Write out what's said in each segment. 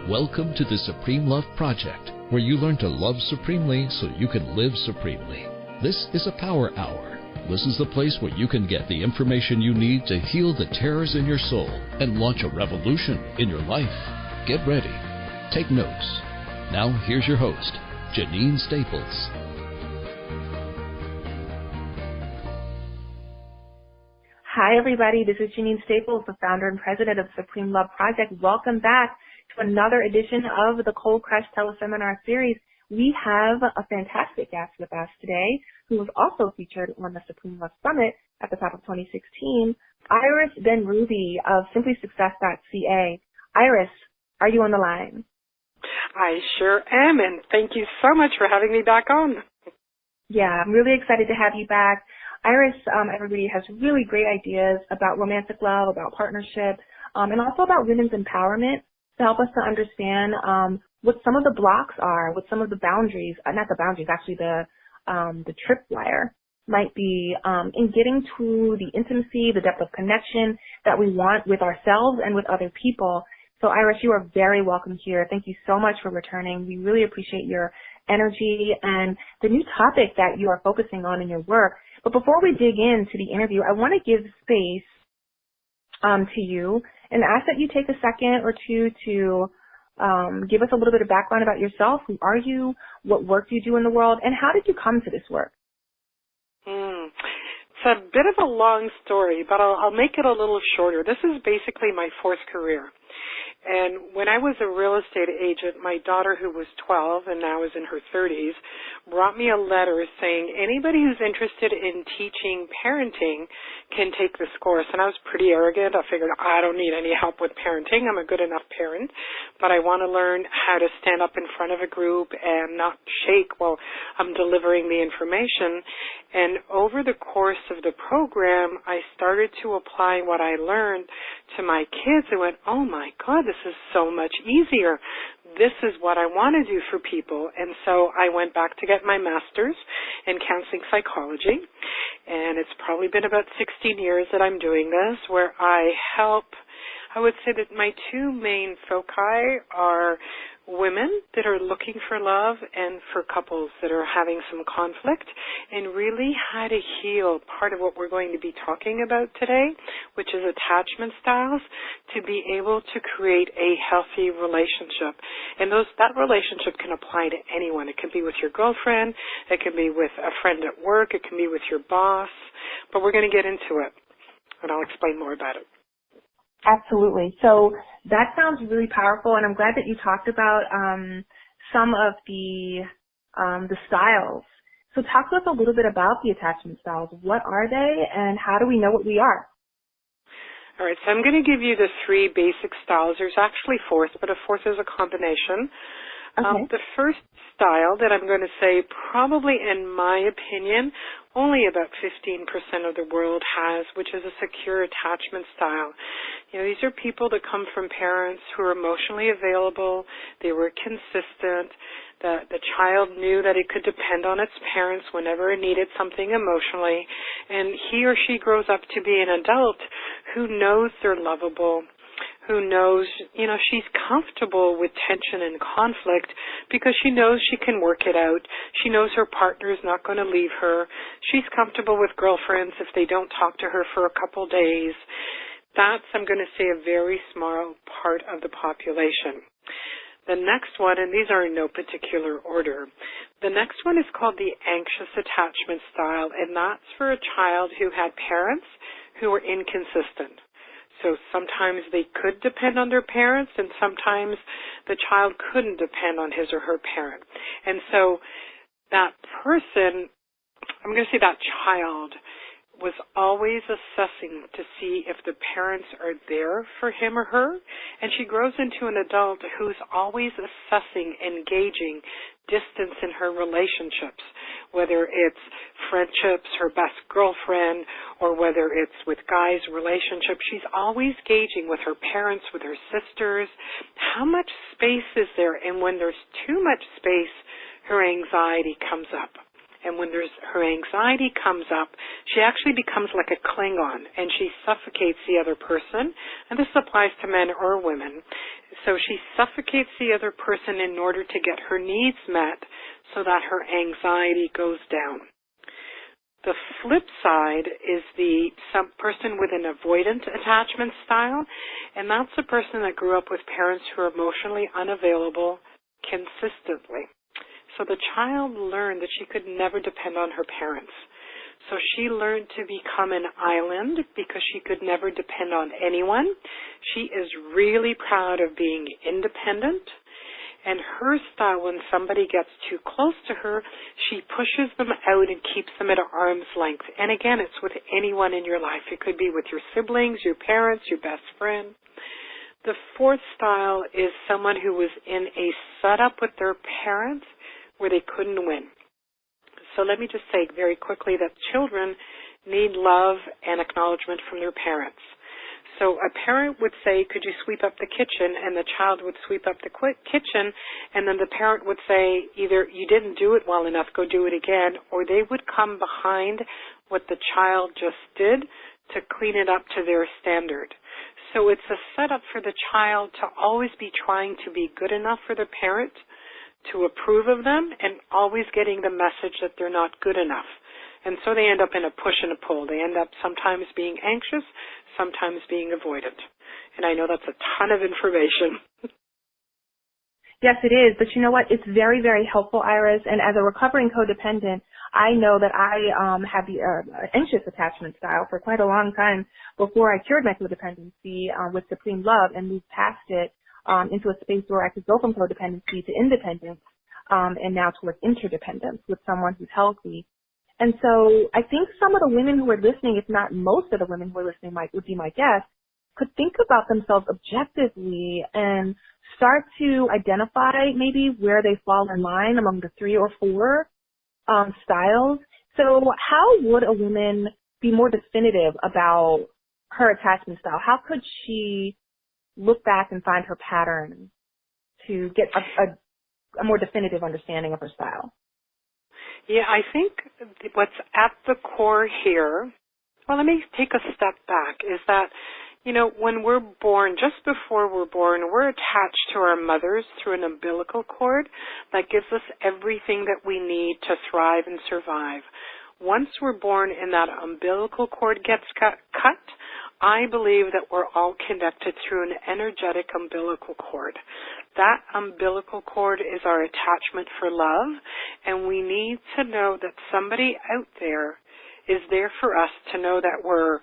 Welcome to the Supreme Love Project, where you learn to love supremely so you can live supremely. This is a Power Hour. This is the place where you can get the information you need to heal the terrors in your soul and launch a revolution in your life. Get ready. Take notes. Now here's your host, Janine Staples. Hi, everybody. This is Janine Staples, the founder and president of Supreme Love Project. Welcome back to another edition of the Cold Crush Teleseminar Series. We have a fantastic guest with us today who was also featured on the Supreme Love Summit at the top of 2016, Iris Benrubi of simplysuccess.ca. Iris, are you on the line? I sure am, and thank you so much for having me back on. Yeah, I'm really excited to have you back. Iris, everybody has really great ideas about romantic love, about partnership, and also about women's empowerment to help us to understand what some of the blocks are, what some of the boundaries, not the boundaries, actually the tripwire might be in getting to the intimacy, the depth of connection that we want with ourselves and with other people. So, Iris, you are very welcome here. Thank you so much for returning. We really appreciate your energy and the new topic that you are focusing on in your work. But before we dig into the interview, I want to give space to you and ask that you take a second or two to give us a little bit of background about yourself. Who are you? What work do you do in the world? And how did you come to this work? It's a bit of a long story, but I'll make it a little shorter. This is basically my fourth career. And when I was a real estate agent, my daughter, who was 12 and now is in her 30s, brought me a letter saying anybody who's interested in teaching parenting can take this course. And I was pretty arrogant. I figured I don't need any help with parenting. I'm a good enough parent. But I want to learn how to stand up in front of a group and not shake while I'm delivering the information. And over the course of the program, I started to apply what I learned to my kids. I went, oh my God, this is so much easier. This is what I want to do for people. And so I went back to get my master's in counseling psychology. And it's probably been about 16 years that I'm doing this, where I help. I would say that my two main foci are women that are looking for love and for couples that are having some conflict, and really how to heal part of what we're going to be talking about today, which is attachment styles, to be able to create a healthy relationship. And that relationship can apply to anyone. It can be with your girlfriend, it can be with a friend at work, it can be with your boss, but we're going to get into it, and I'll explain more about it. Absolutely. So that sounds really powerful, and I'm glad that you talked about some of the styles. So talk to us a little bit about the attachment styles. What are they, and how do we know what we are? All right, so I'm going to give you the three basic styles. There's actually fourth, but a fourth is a combination. Okay. The first style that I'm going to say probably, in my opinion, only about 15% of the world has, which is a secure attachment style. You know, these are people that come from parents who are emotionally available. They were consistent. The child knew that it could depend on its parents whenever it needed something emotionally. And he or she grows up to be an adult who knows they're lovable, who knows, you know, she's comfortable with tension and conflict because she knows she can work it out. She knows her partner is not going to leave her. She's comfortable with girlfriends if they don't talk to her for a couple days. That's, I'm going to say, a very small part of the population. The next one, and these are in no particular order, the next one is called the anxious attachment style, and that's for a child who had parents who were inconsistent. So sometimes they could depend on their parents, and sometimes the child couldn't depend on his or her parent. And so that person, I'm going to say that child, was always assessing to see if the parents are there for him or her. And she grows into an adult who's always assessing, engaging distance in her relationships, whether it's friendships, her best girlfriend, or whether it's with guys' relationships. She's always gauging with her parents, with her sisters, how much space is there. And when there's too much space, her anxiety comes up. And when her anxiety comes up, she actually becomes like a Klingon, and she suffocates the other person. And this applies to men or women. So she suffocates the other person in order to get her needs met so that her anxiety goes down. The flip side is some person with an avoidant attachment style, and that's a person that grew up with parents who are emotionally unavailable consistently. So the child learned that she could never depend on her parents. So she learned to become an island because she could never depend on anyone. She is really proud of being independent. And her style, when somebody gets too close to her, she pushes them out and keeps them at arm's length. And again, it's with anyone in your life. It could be with your siblings, your parents, your best friend. The fourth style is someone who was in a setup with their parents where they couldn't win. So let me just say very quickly that children need love and acknowledgement from their parents. So a parent would say, could you sweep up the kitchen? And the child would sweep up the kitchen, and then the parent would say, either you didn't do it well enough, go do it again, or they would come behind what the child just did to clean it up to their standard. So it's a setup for the child to always be trying to be good enough for the parent to approve of them and always getting the message that they're not good enough. And so they end up in a push and a pull. They end up sometimes being anxious, sometimes being avoidant. And I know that's a ton of information. Yes, it is. But you know what? It's very, very helpful, Iris. And as a recovering codependent, I know that I had the anxious attachment style for quite a long time before I cured my codependency with Supreme Love and moved past it into a space where I could go from codependency to independence and now towards interdependence with someone who's healthy. And so I think some of the women who are listening, if not most of the women who are listening would be my guests, could think about themselves objectively and start to identify maybe where they fall in line among the 3 or 4 styles. So how would a woman be more definitive about her attachment style? How could she look back and find her pattern to get a more definitive understanding of her style? Yeah, I think what's at the core here, well, let me take a step back, is that, you know, when we're born, just before we're born, we're attached to our mothers through an umbilical cord that gives us everything that we need to thrive and survive. Once we're born and that umbilical cord gets cut, I believe that we're all connected through an energetic umbilical cord. That umbilical cord is our attachment for love, and we need to know that somebody out there is there for us to know that we're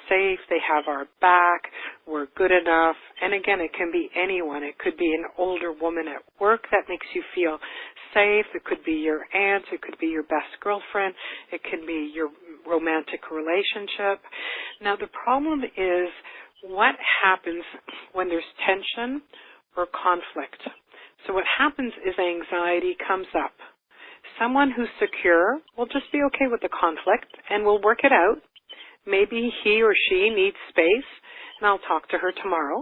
safe, they have our back, we're good enough. And again, it can be anyone. It could be an older woman at work that makes you feel safe. It could be your aunt. It could be your best girlfriend. It can be your romantic relationship. Now, the problem is what happens when there's tension or conflict. So what happens is anxiety comes up. Someone who's secure will just be okay with the conflict and will work it out. Maybe he or she needs space, and I'll talk to her tomorrow.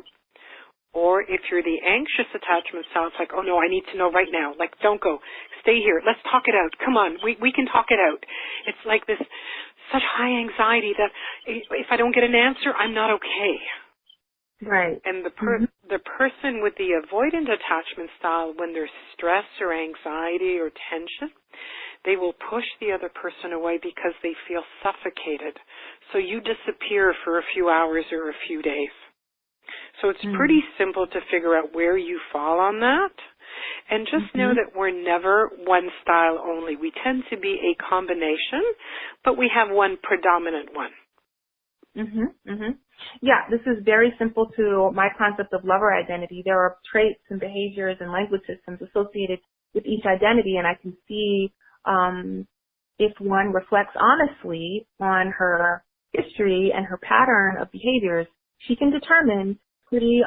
Or if you're the anxious attachment style, it's like, oh no, I need to know right now. Like, don't go. Stay here. Let's talk it out. Come on. We can talk it out. It's like this such high anxiety that if I don't get an answer, I'm not okay. Right. And the person with the avoidant attachment style, when there's stress or anxiety or tension, they will push the other person away because they feel suffocated. So you disappear for a few hours or a few days. So it's pretty simple to figure out where you fall on that. And just know that we're never one style only. We tend to be a combination, but we have one predominant one. Yeah, this is very simple to my concept of lover identity. There are traits and behaviors and language systems associated with each identity, and I can see if one reflects honestly on her history and her pattern of behaviors, she can determine pretty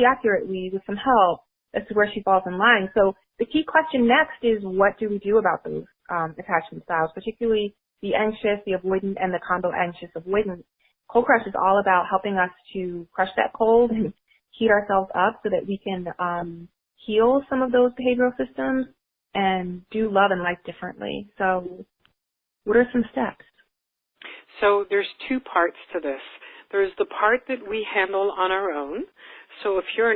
accurately with some help as to where she falls in line. So the key question next is, what do we do about those attachment styles, particularly the anxious, the avoidant, and the combo anxious avoidant? Cold Crush is all about helping us to crush that cold and heat ourselves up so that we can heal some of those behavioral systems and do love and life differently. So What are some steps? So there's two parts to this. There's the part that we handle on our own. So if you're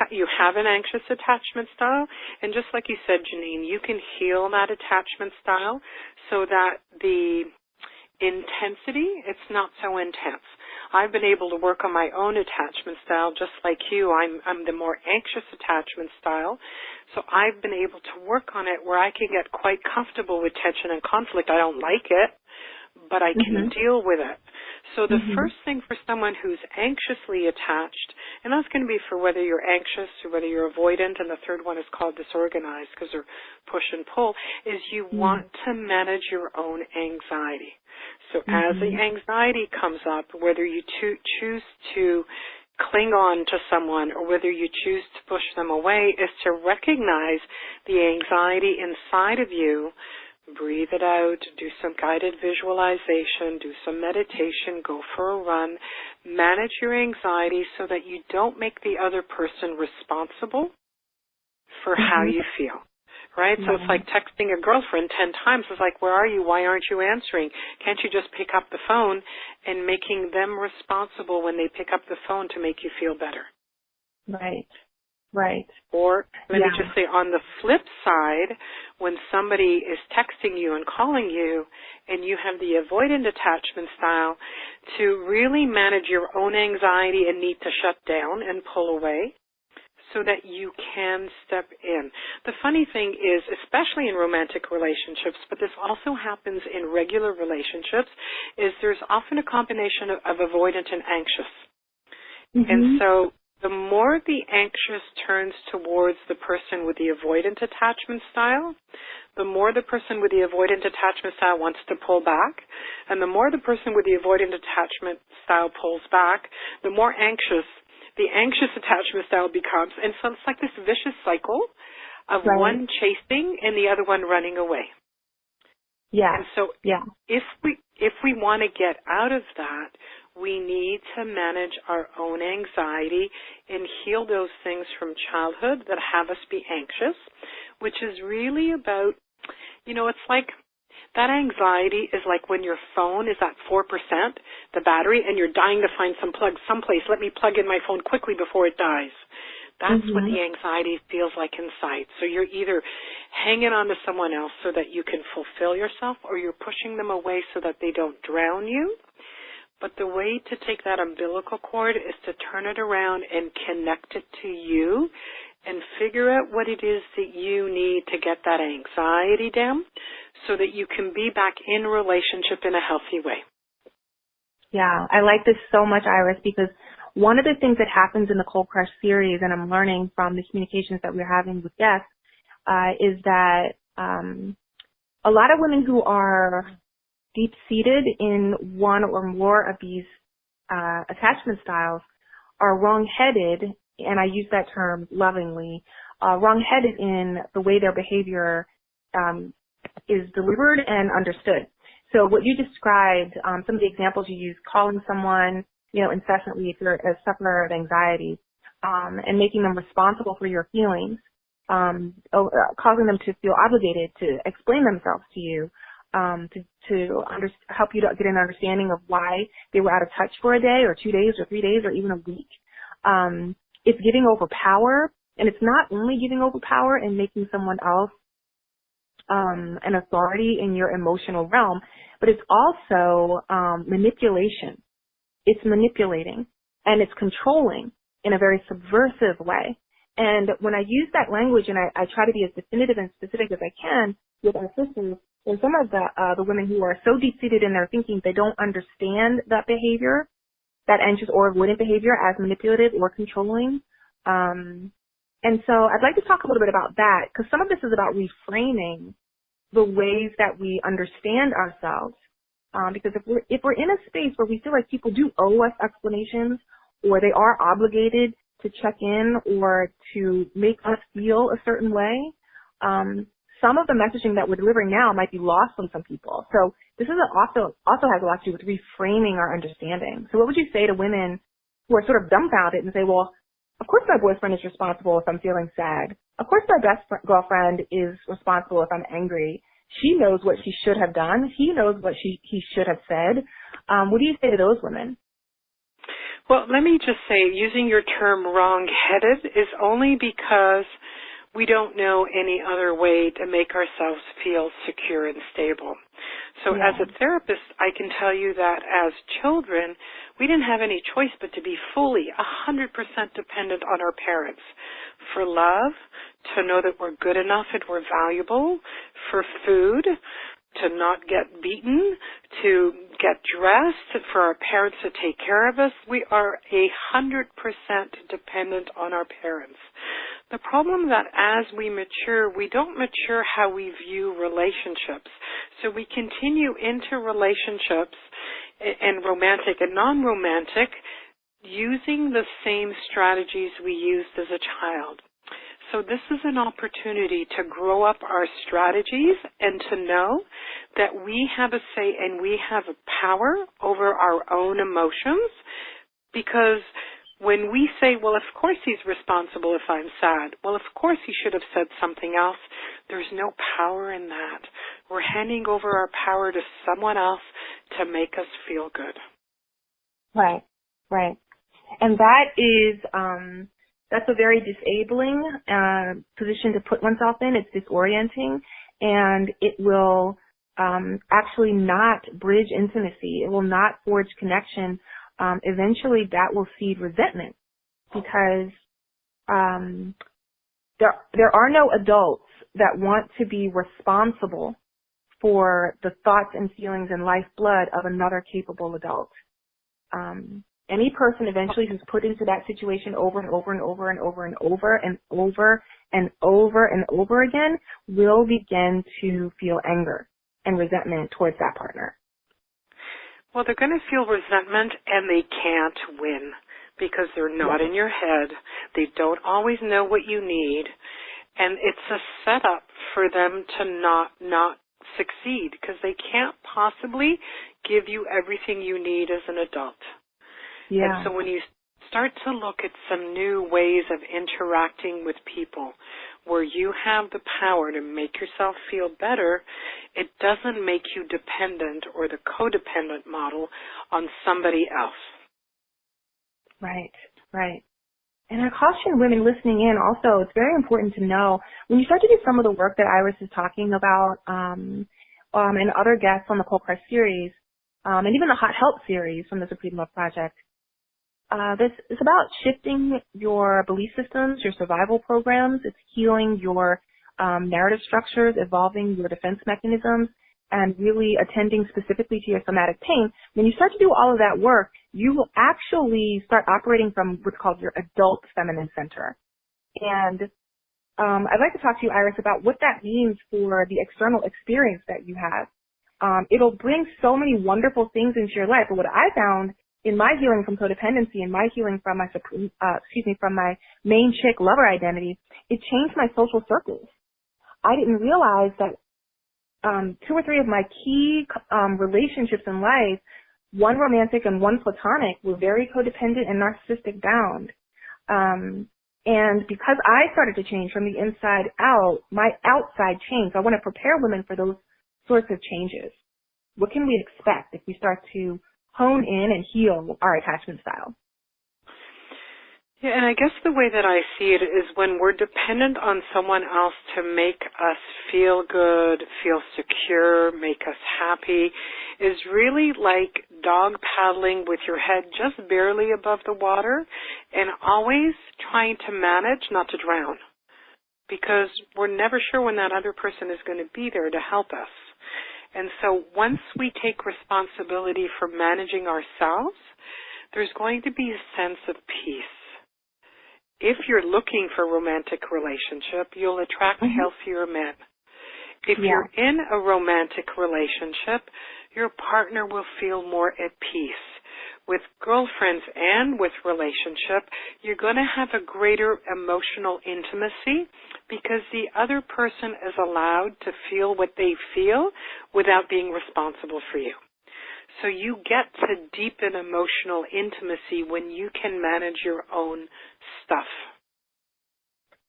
you have an anxious attachment style, and just like you said, Janine, you can heal that attachment style so that the intensity, it's not so intense. I've been able to work on my own attachment style just like you. I'm the more anxious attachment style. So I've been able to work on it where I can get quite comfortable with tension and conflict. I don't like it, but I can deal with it. So the first thing for someone who's anxiously attached, and that's going to be for whether you're anxious or whether you're avoidant, and the third one is called disorganized because they're push and pull, is you want to manage your own anxiety. So as the anxiety comes up, whether you choose to cling on to someone or whether you choose to push them away, is to recognize the anxiety inside of you. Breathe it out, do some guided visualization, do some meditation, go for a run. Manage your anxiety so that you don't make the other person responsible for how you feel, right? So it's like texting a girlfriend 10 times. It's like, where are you? Why aren't you answering? Can't you just pick up the phone? And making them responsible when they pick up the phone to make you feel better. Right. Or let me just say, on the flip side, when somebody is texting you and calling you and you have the avoidant attachment style, to really manage your own anxiety and need to shut down and pull away so that you can step in. The funny thing is, especially in romantic relationships, but this also happens in regular relationships, is there's often a combination of avoidant and anxious. And so the more the anxious turns towards the person with the avoidant attachment style, the more the person with the avoidant attachment style wants to pull back, and the more the person with the avoidant attachment style pulls back, the more anxious the anxious attachment style becomes. And so it's like this vicious cycle of one chasing and the other one running away. And so if we want to get out of that, we need to manage our own anxiety and heal those things from childhood that have us be anxious, which is really about, it's like that anxiety is like when your phone is at 4%, the battery, and you're dying to find some plug someplace. Let me plug in my phone quickly before it dies. That's what the anxiety feels like inside. So you're either hanging on to someone else so that you can fulfill yourself, or you're pushing them away so that they don't drown you. But the way to take that umbilical cord is to turn it around and connect it to you and figure out what it is that you need to get that anxiety down so that you can be back in relationship in a healthy way. Yeah, I like this so much, Iris, because one of the things that happens in the Cold Crush series, and I'm learning from the communications that we're having with guests, is that a lot of women who are deep-seated in one or more of these attachment styles are wrong-headed, and I use that term lovingly, wrong-headed in the way their behavior is delivered and understood. So what you described, some of the examples you used, calling someone, incessantly if you're a sufferer of anxiety, and making them responsible for your feelings, causing them to feel obligated to explain themselves to you, to help you to get an understanding of why they were out of touch for a day or 2 days or 3 days or even a week. It's giving over power, and it's not only giving over power and making someone else an authority in your emotional realm, but it's also manipulation. It's manipulating, and it's controlling in a very subversive way. And when I use that language, and I try to be as definitive and specific as I can with our sisters, there's some of the women who are so deep-seated in their thinking they don't understand that behavior, that anxious or avoidant behavior, as manipulative or controlling. And so I'd like to talk a little bit about that, because some of this is about reframing the ways that we understand ourselves. Because if we're in a space where we feel like people do owe us explanations, or they are obligated to check in or to make us feel a certain way, some of the messaging that we're delivering now might be lost on some people. So this is also has a lot to do with reframing our understanding. So what would you say to women who are sort of dumbfounded and say, well, of course my boyfriend is responsible if I'm feeling sad. Of course my best girlfriend is responsible if I'm angry. She knows what she should have done. He knows what he should have said. What do you say to those women? Well, let me just say, using your term wrong-headed is only because we don't know any other way to make ourselves feel secure and stable. So as a therapist, I can tell you that as children, we didn't have any choice but to be fully 100% dependent on our parents for love, to know that we're good enough and we're valuable, for food, to not get beaten, to get dressed, for our parents to take care of us. We are 100% dependent on our parents. The problem that as we mature, we don't mature how we view relationships. So we continue into relationships, and romantic and non-romantic, using the same strategies we used as a child. So this is an opportunity to grow up our strategies and to know that we have a say and we have a power over our own emotions, because when we say, well, of course he's responsible if I'm sad, well, of course he should have said something else, there's no power in that. We're handing over our power to someone else to make us feel good. Right, right. And that is, that's a very disabling position to put oneself in. It's disorienting, and it will actually not bridge intimacy. It will not forge connection. Eventually that will seed resentment, because there are no adults that want to be responsible for the thoughts and feelings and lifeblood of another capable adult. Any person eventually who's put into that situation over and over and over and over and over and over and over and over again will begin to feel anger and resentment towards that partner. Well, they're going to feel resentment, and they can't win because they're not in your head. They don't always know what you need, and it's a setup for them to not succeed, because they can't possibly give you everything you need as an adult. Yeah. And so when you start to look at some new ways of interacting with people where you have the power to make yourself feel better, it doesn't make you dependent or the codependent model on somebody else. Right, right. And I caution women listening in also, it's very important to know when you start to do some of the work that Iris is talking about and other guests on the Cold Crush series, and even the Hot Help series from the Supreme Love Project, this is about shifting your belief systems, your survival programs. It's healing your narrative structures, evolving your defense mechanisms, and really attending specifically to your somatic pain. When you start to do all of that work, you will actually start operating from what's called your adult feminine center. And I'd like to talk to you, Iris, about what that means for the external experience that you have. It'll bring so many wonderful things into your life. But what I found in my healing from codependency and my healing from my from my main chick lover identity, it changed my social circles. I didn't realize that 2 or 3 of my key relationships in life, one romantic and one platonic, were very codependent and narcissistic bound. And because I started to change from the inside out, my outside changed. I want to prepare women for those sorts of changes. What can we expect if we start to hone in and heal our attachment style? Yeah, and I guess the way that I see it is when we're dependent on someone else to make us feel good, feel secure, make us happy, is really like dog paddling with your head just barely above the water and always trying to manage not to drown, because we're never sure when that other person is going to be there to help us. And so once we take responsibility for managing ourselves, there's going to be a sense of peace. If you're looking for a romantic relationship, you'll attract healthier men. If you're in a romantic relationship, your partner will feel more at peace. With girlfriends and with relationship, you're going to have a greater emotional intimacy because the other person is allowed to feel what they feel without being responsible for you. So you get to deepen emotional intimacy when you can manage your own stuff.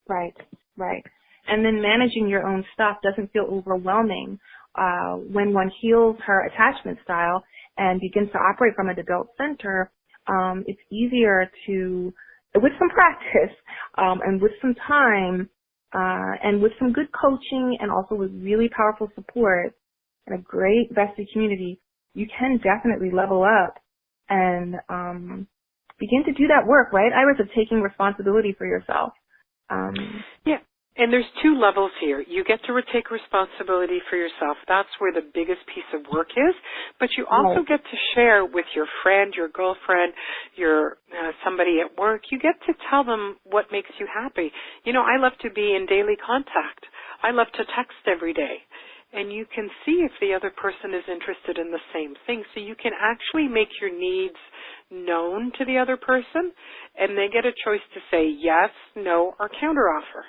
Right, right. And then managing your own stuff doesn't feel overwhelming. When one heals her attachment style and begins to operate from an adult center, it's easier to, with some practice, and with some time, and with some good coaching and also with really powerful support and a great vested community, you can definitely level up and begin to do that work, right, Iris, of taking responsibility for yourself. Yeah. And there's two levels here. You get to take responsibility for yourself. That's where the biggest piece of work is. But you also get to share with your friend, your girlfriend, your somebody at work. You get to tell them what makes you happy. You know, I love to be in daily contact. I love to text every day. And you can see if the other person is interested in the same thing. So you can actually make your needs known to the other person, and they get a choice to say yes, no, or counteroffer.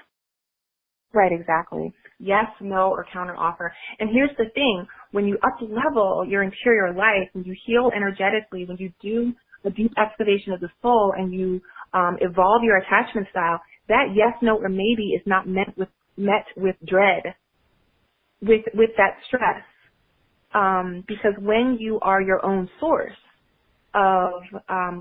Right, exactly. Yes, no, or counteroffer. And here's the thing. When you up-level your interior life, when you heal energetically, when you do a deep excavation of the soul and you evolve your attachment style, that yes, no, or maybe is not met with dread, with that stress. Because when you are your own source of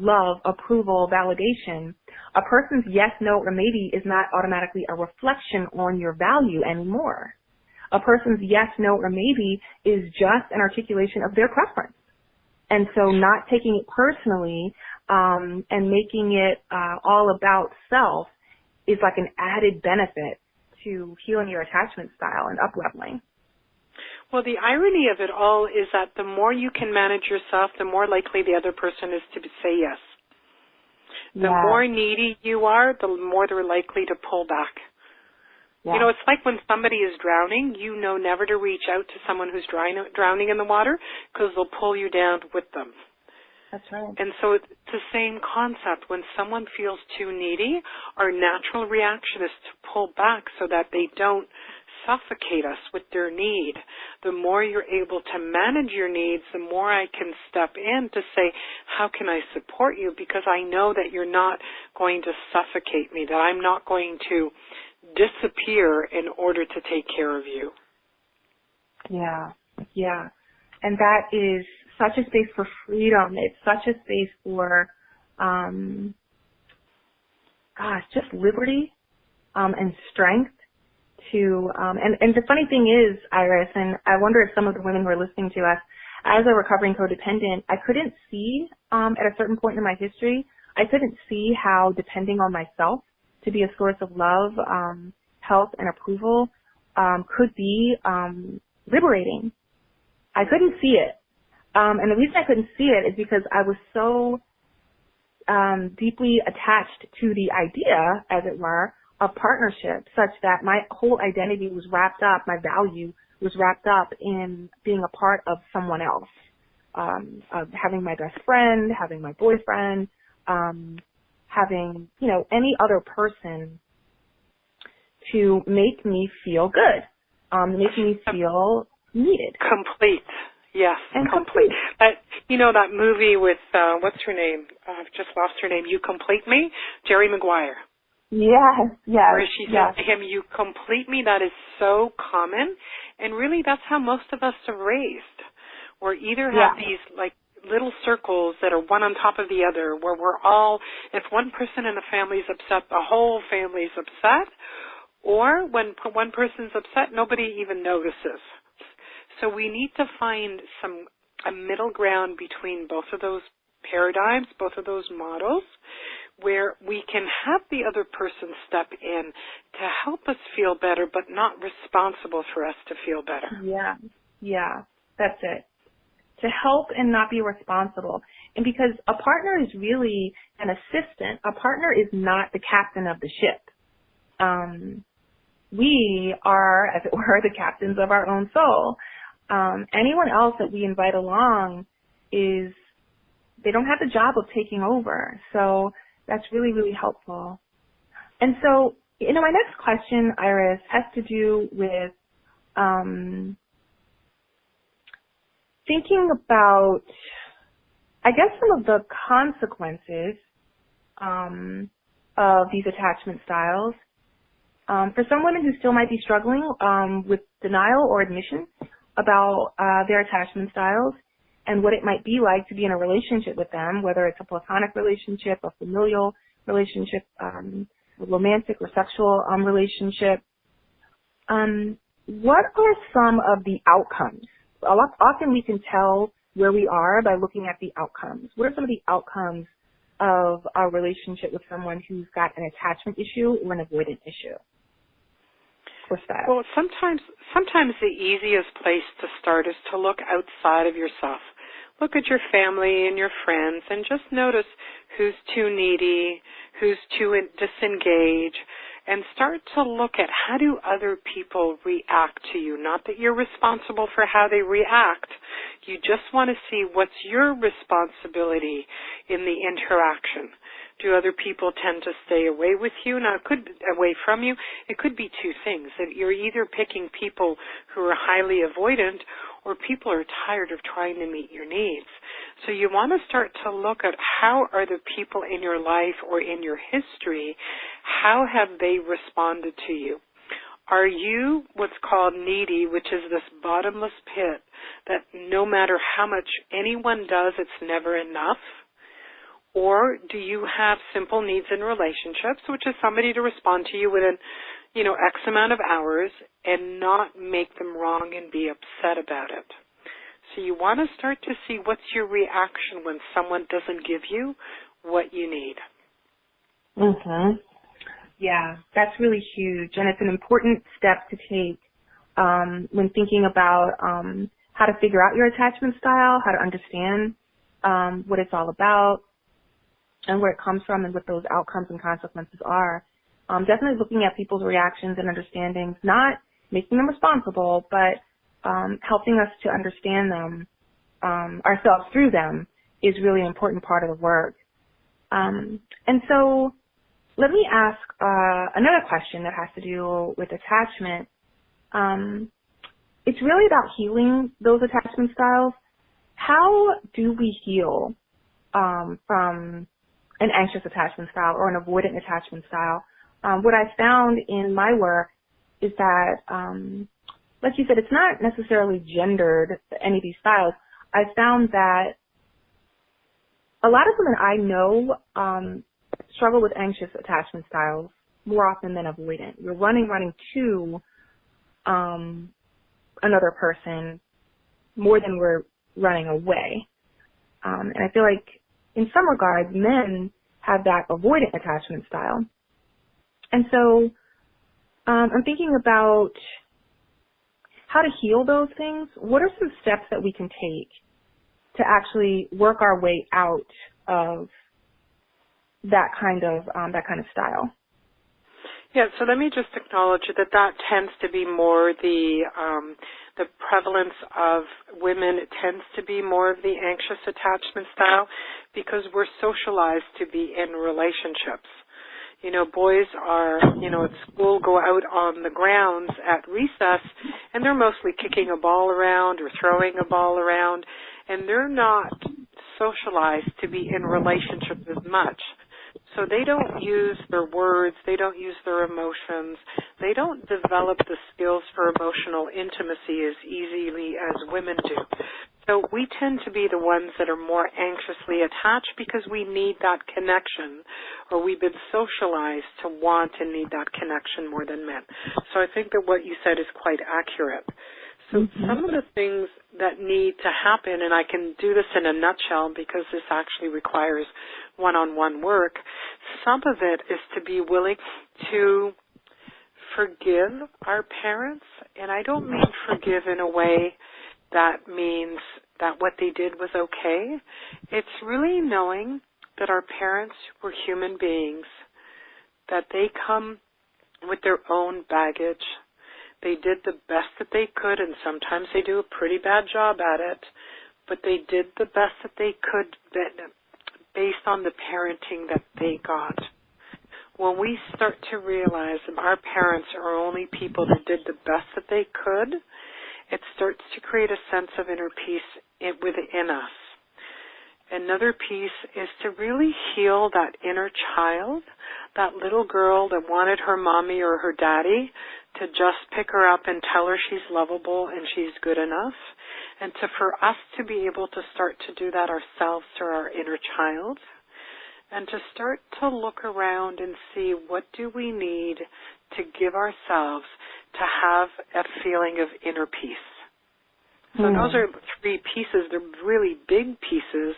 love, approval, validation, a person's yes, no, or maybe is not automatically a reflection on your value anymore. A person's yes, no, or maybe is just an articulation of their preference. And so not taking it personally and making it all about self is like an added benefit to healing your attachment style and up-leveling. Well, the irony of it all is that the more you can manage yourself, the more likely the other person is to say yes. The more needy you are, the more they're likely to pull back. Yeah. You know, it's like when somebody is drowning, you know never to reach out to someone who's drowning in the water because they'll pull you down with them. That's right. And so it's the same concept. When someone feels too needy, our natural reaction is to pull back so that they don't suffocate us with their need. The more you're able to manage your needs, the more I can step in to say, how can I support you? Because I know that you're not going to suffocate me, that I'm not going to disappear in order to take care of you. Yeah, yeah. And that is such a space for freedom. It's such a space for, just liberty and strength. And the funny thing is, Iris, and I wonder if some of the women who are listening to us, as a recovering codependent, I couldn't see at a certain point in my history, I couldn't see how depending on myself to be a source of love, health, and approval could be liberating. I couldn't see it. And the reason I couldn't see it is because I was so deeply attached to the idea, as it were, of partnership, such that my whole identity was wrapped up, my value was wrapped up in being a part of someone else, of having my best friend, having my boyfriend, having, any other person to make me feel good, make me feel needed. Complete. Yes, and complete. That movie with, what's her name? I've just lost her name. You Complete Me? Jerry Maguire. Yes. Where she says to him, you complete me. That is so common. And really, that's how most of us are raised. We're either have these, little circles that are one on top of the other, where we're all, if one person in a family is upset, the whole family is upset. Or when one person's upset, nobody even notices. So we need to find a middle ground between both of those paradigms, both of those models, where we can have the other person step in to help us feel better, but not responsible for us to feel better. Yeah, that's it. To help and not be responsible. And because a partner is really an assistant, a partner is not the captain of the ship. We are, as it were, the captains of our own soul. Anyone else that we invite along they don't have the job of taking over. So that's really, really helpful. And so, my next question, Iris, has to do with thinking about, I guess, some of the consequences of these attachment styles. For some women who still might be struggling with denial or admission about their attachment styles and what it might be like to be in a relationship with them, whether it's a platonic relationship, a familial relationship, a romantic or sexual relationship, what are some of the outcomes? Often we can tell where we are by looking at the outcomes. What are some of the outcomes of our relationship with someone who's got an attachment issue or an avoidant issue? Or style? Well, sometimes the easiest place to start is to look outside of yourself. Look at your family and your friends and just notice who's too needy, who's too disengaged, and start to look at how do other people react to you. Not that you're responsible for how they react. You just want to see what's your responsibility in the interaction. Do other people tend to stay away with you? Now, it could be away from you. It could be two things. That you're either picking people who are highly avoidant or people are tired of trying to meet your needs. So you want to start to look at how are the people in your life or in your history, how have they responded to you? Are you what's called needy, which is this bottomless pit that no matter how much anyone does, it's never enough? Or do you have simple needs in relationships, which is somebody to respond to you within, X amount of hours and not make them wrong and be upset about it? So you want to start to see what's your reaction when someone doesn't give you what you need. Mhm. Yeah, that's really huge, and it's an important step to take when thinking about how to figure out your attachment style, how to understand what it's all about, and where it comes from and what those outcomes and consequences are. Definitely looking at people's reactions and understandings, not making them responsible, but helping us to understand them ourselves through them is really an important part of the work. And so let me ask another question that has to do with attachment. It's really about healing those attachment styles. How do we heal from an anxious attachment style or an avoidant attachment style? What I found in my work is that, like you said, it's not necessarily gendered, any of these styles. I found that a lot of women I know struggle with anxious attachment styles more often than avoidant. We're running to another person more than we're running away. And I feel like in some regards, men have that avoidant attachment style. And so I'm thinking about how to heal those things. What are some steps that we can take to actually work our way out of that kind of style? Yeah, so let me just acknowledge that tends to be more the prevalence of women. It tends to be more of the anxious attachment style because we're socialized to be in relationships. Boys are, at school, go out on the grounds at recess, and they're mostly kicking a ball around or throwing a ball around, and they're not socialized to be in relationships as much. So they don't use their words, they don't use their emotions, they don't develop the skills for emotional intimacy as easily as women do. So we tend to be the ones that are more anxiously attached because we need that connection, or we've been socialized to want and need that connection more than men. So I think that what you said is quite accurate. So some of the things that need to happen, and I can do this in a nutshell because this actually requires one-on-one work, some of it is to be willing to forgive our parents, and I don't mean forgive in a way that means that what they did was okay. It's really knowing that our parents were human beings, that they come with their own baggage. They did the best that they could, and sometimes they do a pretty bad job at it, but they did the best that they could based on the parenting that they got. When we start to realize that our parents are only people that did the best that they could, it starts to create a sense of inner peace within us. Another piece is to really heal that inner child that little girl that wanted her mommy or her daddy to just pick her up and tell her she's lovable and she's good enough. And for us to be able to start to do that ourselves through our inner child, and to start to look around and see what do we need to give ourselves to have a feeling of inner peace. So those are three pieces. They're really big pieces,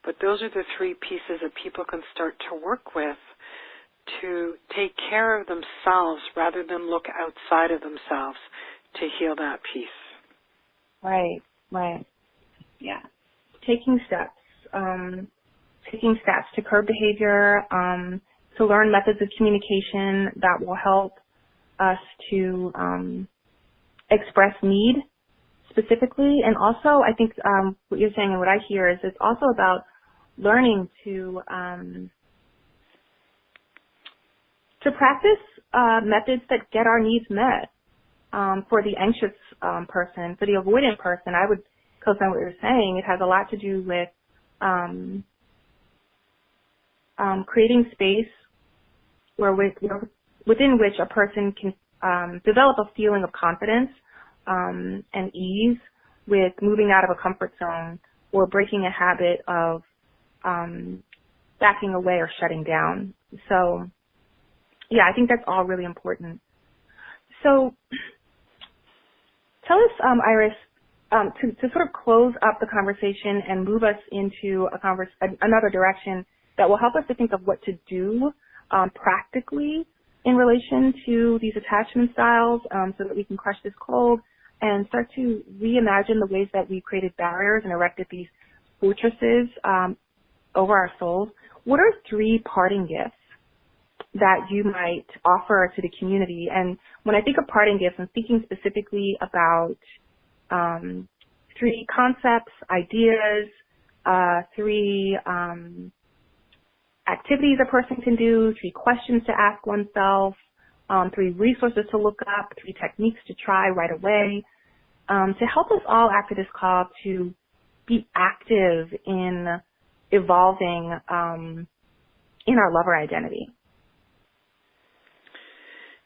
but those are the three pieces that people can start to work with to take care of themselves rather than look outside of themselves to heal that peace. Right, right. Yeah. Taking steps to curb behavior, to learn methods of communication that will help us to express need specifically. And also, I think what you're saying and what I hear is it's also about learning to practice methods that get our needs met. For the anxious person, for the avoidant person, I would co-sign what you're saying. It has a lot to do with creating space within which a person can develop a feeling of confidence and ease with moving out of a comfort zone or breaking a habit of backing away or shutting down. So, yeah, I think that's all really important. So, tell us, Iris, to sort of close up the conversation and move us into another direction that will help us to think of what to do practically in relation to these attachment styles so that we can crush this cold and start to reimagine the ways that we created barriers and erected these fortresses over our souls. What are 3 parting gifts that you might offer to the community? And when I think of parting gifts, I'm thinking specifically about 3 concepts, ideas, 3 activities a person can do, 3 questions to ask oneself, 3 resources to look up, 3 techniques to try right away, to help us all after this call to be active in evolving in our lover identity.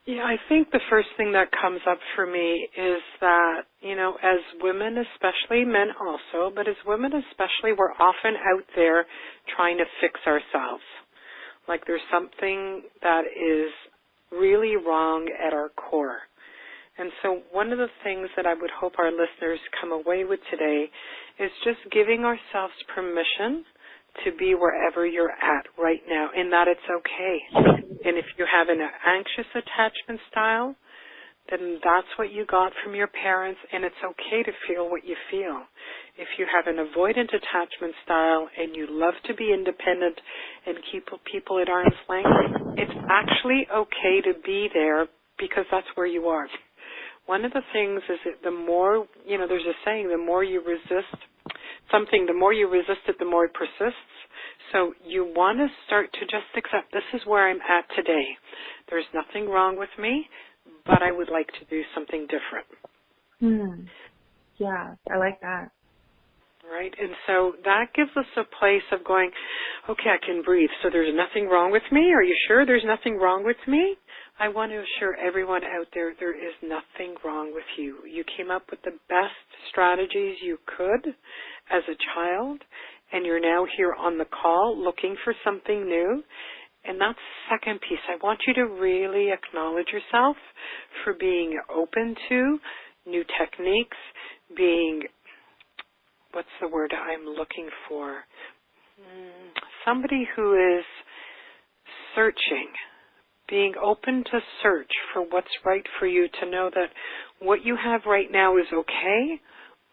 Yeah, I think the first thing that comes up for me is that, as women especially, men also, but as women especially, we're often out there trying to fix ourselves. Like there's something that is really wrong at our core. And so one of the things that I would hope our listeners come away with today is just giving ourselves permission to be wherever you're at right now, and that it's okay. And if you have an anxious attachment style, then that's what you got from your parents, and it's okay to feel what you feel. If you have an avoidant attachment style and you love to be independent and keep people at arm's length, it's actually okay to be there because that's where you are. One of the things is that the more, there's a saying, the more you resist something, the more you resist it, the more it persists. So you want to start to just accept, this is where I'm at today. There's nothing wrong with me, but I would like to do something different. Yeah, I like that. Right, and so that gives us a place of going, okay, I can breathe. So there's nothing wrong with me? Are you sure there's nothing wrong with me? I want to assure everyone out there is nothing wrong with you. You came up with the best strategies you could as a child, and you're now here on the call looking for something new. And that's the second piece. I want you to really acknowledge yourself for being open to new techniques, being, what's the word I'm looking for? Somebody who is searching, being open to search for what's right for you, to know that what you have right now is okay,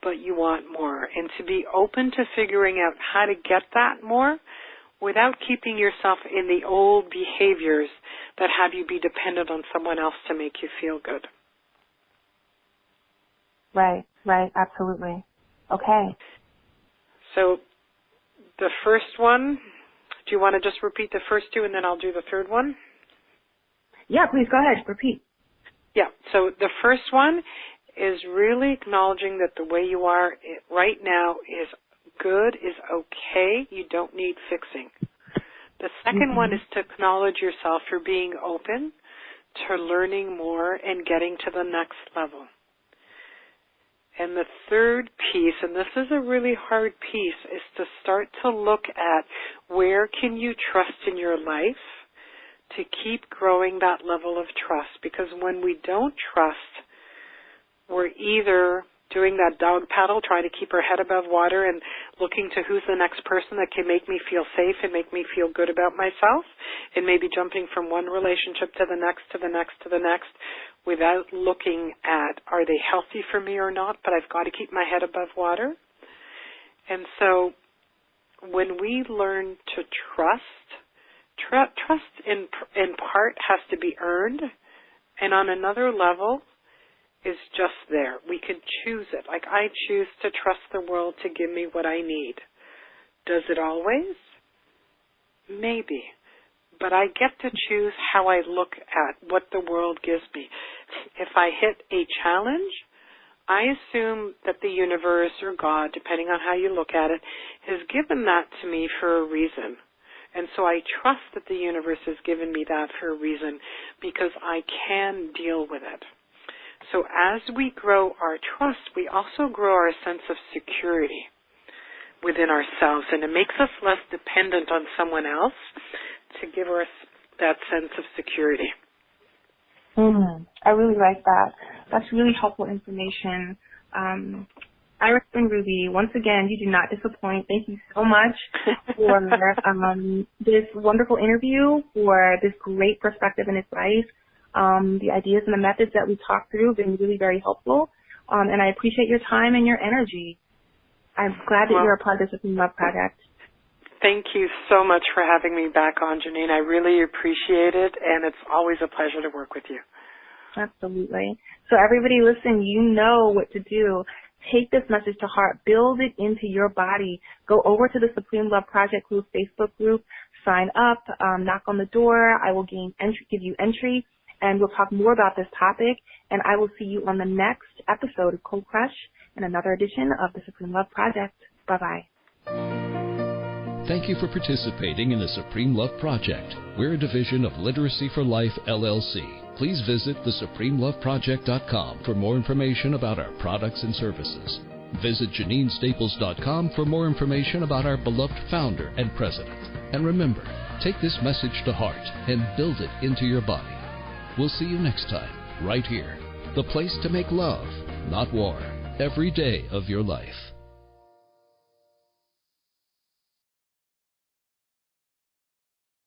but you want more, and to be open to figuring out how to get that more without keeping yourself in the old behaviors that have you be dependent on someone else to make you feel good. Right, absolutely. Okay. So the first one, do you want to just repeat the first 2 and then I'll do the third one? Yeah, please go ahead. Repeat. Yeah, so the first one is really acknowledging that the way you are right now is good, is okay. You don't need fixing. The second one is to acknowledge yourself for being open to learning more and getting to the next level. And the third piece, and this is a really hard piece, is to start to look at where can you trust in your life to keep growing that level of trust. Because when we don't trust, we're either doing that dog paddle, trying to keep our head above water and looking to who's the next person that can make me feel safe and make me feel good about myself, and maybe jumping from one relationship to the next, to the next, to the next, without looking at, are they healthy for me or not, but I've got to keep my head above water. And so when we learn to trust, trust in part has to be earned, and on another level is just there. We can choose it. Like, I choose to trust the world to give me what I need. Does it always? Maybe. But I get to choose how I look at what the world gives me. If I hit a challenge, I assume that the universe or God, depending on how you look at it, has given that to me for a reason. And so I trust that the universe has given me that for a reason because I can deal with it. So as we grow our trust, we also grow our sense of security within ourselves, and it makes us less dependent on someone else to give us that sense of security. I really like that. That's really helpful information. Iris Benrubi, once again, you do not disappoint. Thank you so much for this wonderful interview, for this great perspective and advice. The ideas and the methods that we talked through have been really very helpful, and I appreciate your time and your energy. I'm glad that you're a part of the Supreme Love Project. Thank you so much for having me back on, Janine. I really appreciate it, and it's always a pleasure to work with you. Absolutely. So everybody listen, you know what to do. Take this message to heart. Build it into your body. Go over to the Supreme Love Project Group Facebook group. Sign up. Knock on the door. I will give you entry. And we'll talk more about this topic, and I will see you on the next episode of Cold Crush and another edition of the Supreme Love Project. Bye-bye. Thank you for participating in the Supreme Love Project. We're a division of Literacy for Life, LLC. Please visit thesupremeloveproject.com for more information about our products and services. Visit JanineStaples.com for more information about our beloved founder and president. And remember, take this message to heart and build it into your body. We'll see you next time, right here. The place to make love, not war, every day of your life.